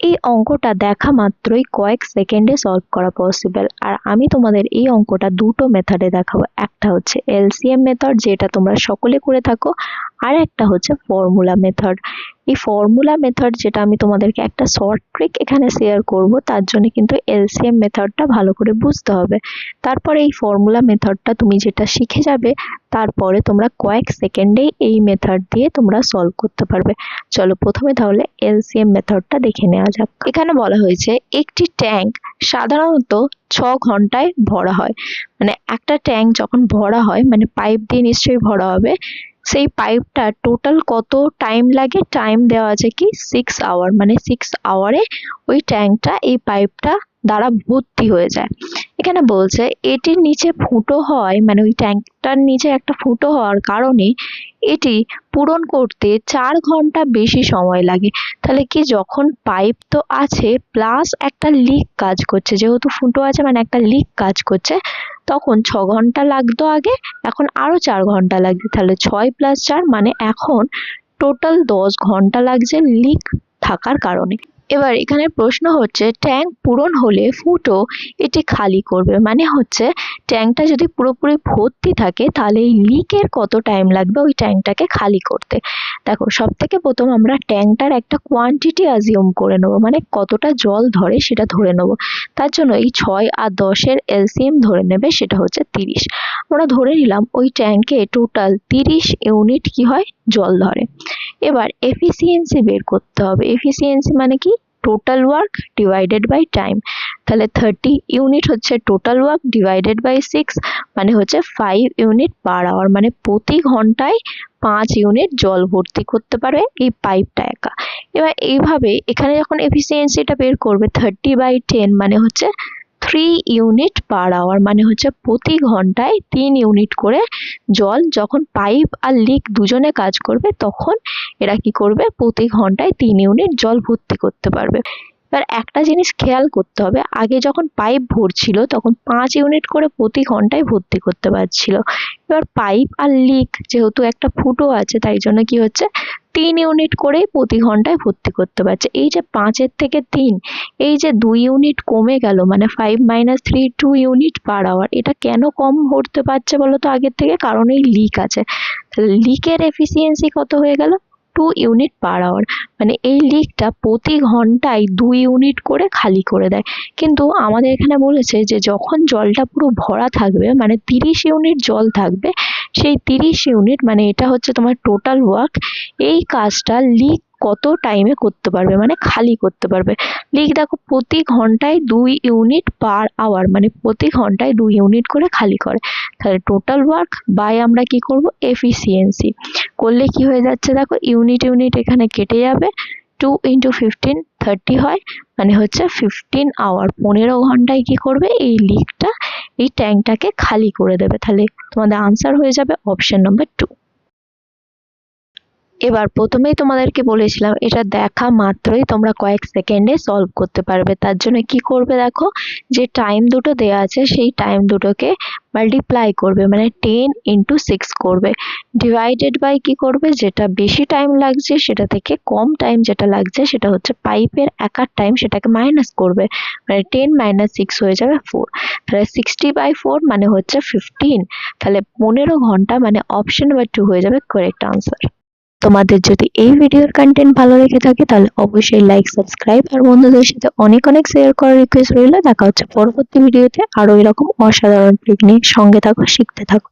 এই অঙ্কটা দেখা মাত্রই কয়েক সেকেন্ডে সলভ করা পসিবল। আর আমি তোমাদের এই অঙ্কটা দুটো মেথডে দেখাবো, একটা হচ্ছে এলসিএম মেথড যেটা তোমরা সকলে করে থাকো, আর একটা হচ্ছে ফর্মুলা মেথড। এই ফর্মুলা মেথড যেটা আমি তোমাদেরকে একটা শর্ট ট্রিক এখানে শেয়ার করব, তার জন্য কিন্তু এলসিএম মেথডটা ভালো করে বুঝতে হবে। তারপরে এই ফর্মুলা মেথডটা তুমি যেটা শিখে যাবে, তারপরে তোমরা কয়েক সেকেন্ডেই এই মেথড দিয়ে তোমরা সলভ করতে পারবে। চলো প্রথমে তাহলে এলসিএম মেথডটা দেখে নেওয়া যাক। এখানে বলা হয়েছে একটি ট্যাঙ্ক সাধারণত 6 ঘন্টায় ভরা হয়। মানে একটা ট্যাঙ্ক যখন ভরা হয়, মানে পাইপ দিয়ে নিশ্চয়ই ভরা হবে, সেই পাইপটা টোটাল কত টাইম লাগে, টাইম দেওয়া আছে কি 6 আওয়ার, মানে 6 আওয়ারে ওই ট্যাঙ্কটা এই পাইপটা দ্বারা ভর্তি হয়ে যায়। এখানে বলছে এটির নিচে ফুটো হয়, মানে ওই ট্যাঙ্কটার নিচে একটা ফুটো হওয়ার কারণে এটি পূরণ করতে 4 ঘন্টা বেশি সময় লাগে। তাহলে কি, যখন পাইপ তো আছে প্লাস একটা লিক কাজ করছে, যেহেতু ফুটো আছে মানে একটা লিক কাজ করছে, তখন 6 ঘন্টা লাগতো আগে, এখন আরো 4 ঘন্টা লাগছে। তাহলে 6 + 4 মানে এখন টোটাল 10 ঘন্টা লাগছে লিক থাকার কারণে। এবার এখানে প্রশ্ন হচ্ছে ট্যাঙ্ক পূরণ হলে ফুটো এটি খালি করবে, মানে হচ্ছে ট্যাঙ্কটা যদি পুরোপুরি ভর্তি থাকে তাহলে এই লিকের কত টাইম লাগবে ওই ট্যাঙ্কটাকে খালি করতে। দেখো সব থেকে প্রথম আমরা ট্যাঙ্কটার একটা কোয়ান্টিটি অ্যাজিউম করে নেবো, মানে কতটা জল ধরে সেটা ধরে নেবো। তার জন্য এই 6 আর 10-এর এলসিএম ধরে নেবে, সেটা হচ্ছে 30। আমরা ধরে নিলাম ওই ট্যাঙ্কে টোটাল 30 ইউনিট কি হয়, জল ধরে। এবার এফিসিয়েন্সি বের করতে হবে। এফিসিয়েন্সি মানে কি, total work divided by time. তাহলে 30 ইউনিট হচ্ছে টোটাল ওয়ার্ক ডিভাইডেড বাই 6, মানে হচ্ছে 5 ইউনিট পার আওয়ার, মানে প্রতি ঘন্টায় 5 ইউনিট জল ভর্তি করতে পারবে এই পাইপটা একা। এবার এইভাবে এখানে যখন এফিসিয়েন্সিটা বের করবে 30/10, মানে হচ্ছে 3 ইউনিট পার আওয়ার, মানে হচ্ছে প্রতি ঘন্টায় 3 ইউনিট করে জল, যখন পাইপ আর লিক দুজনে কাজ করবে তখন এরা কি করবে, প্রতি ঘন্টায় 3 ইউনিট জল ভর্তি করতে পারবে। এবার একটা জিনিস খেয়াল করতে হবে, আগে যখন পাইপ ভরছিল তখন 5 ইউনিট করে প্রতি ঘন্টায় ভর্তি করতে পারছিল। এবার পাইপ আর লিক যেহেতু একটা ফুটো আছে, তাই জন্য কি হচ্ছে 3 ইউনিট করে প্রতি ঘন্টায় ভর্তি করতে পারছে। এই যে 5-এর থেকে 3, এই যে 2 ইউনিট কমে গেল, মানে 5 - 3 2 ইউনিট পার আওয়ার। এটা কেন কম ভরতে পারছে বলো তো আগের থেকে, কারণ এই লিক আছে। লিকের এফিসিয়েন্সি কত হয়ে গেল, 2 ইউনিট পার আওয়ার, মানে এই লিকটা প্রতি ঘন্টায় 2 ইউনিট করে খালি করে দেয়। কিন্তু আমাদের এখানে বলেছে যে যখন জলটা পুরো ভরা থাকবে, মানে 30 ইউনিট জল থাকবে, সেই 30 ইউনিট মানে এটা হচ্ছে তোমার টোটাল ওয়ার্ক, এই কাজটা লিক কত টাইমে করতে পারবে, মানে খালি করতে পারবে। লিক দেখো প্রতি ঘন্টায় 2 ইউনিট পার আওয়ার, মানে প্রতি ঘন্টায় 2 ইউনিট করে খালি করে। তাহলে টোটাল ওয়ার্ক বাই আমরা কি করব, এফিসিয়েন্সি করলে কি হয়ে যাচ্ছে, দেখো ইউনিট ইউনিট এখানে কেটে যাবে, 2 × 15 30 হয়, মানে হচ্ছে 15 আওয়ার, 15 ঘন্টায় কি করবে এই লিকটা, এই ট্যাঙ্কটাকে খালি করে দেবে। তাহলে তোমাদের আনসার হয়ে যাবে অপশন নাম্বার 2। এবার প্রথমেই তোমাদেরকে বলেছিলাম এটা দেখা মাত্রই তোমরা কয়েক সেকেন্ডে সলভ করতে পারবে। তার জন্য কি করবে, দেখো যে টাইম দুটো দেয়া আছে সেই টাইম দুটোকে মাল্টিপ্লাই করবে, মানে 10 × 6 করবে, ডিভাইডেড বাই কি করবে, যেটা বেশি টাইম লাগছে সেটা থেকে কম টাইম যেটা লাগছে সেটা হচ্ছে পাইপের একার টাইম, সেটাকে মাইনাস করবে, মানে 10 - 6 হয়ে যাবে 4। তাহলে 60/4 মানে হচ্ছে 15। তাহলে 15 ঘন্টা, মানে অপশন নাম্বার 2 হয়ে যাবে কারেক্ট আনসার। তোমাদের যদি এই ভিডিওর কন্টেন্ট ভালো লেগে থাকে তাহলে অবশ্যই লাইক, সাবস্ক্রাইব আর বন্ধুদের সাথে অনেক অনেক শেয়ার করার রিকোয়েস্ট রইল। দেখা হচ্ছে পরবর্তী ভিডিওতে আরো এরকম অসাধারণ ট্রিক নিয়ে। সঙ্গে থাকো, শিখতে থাকো।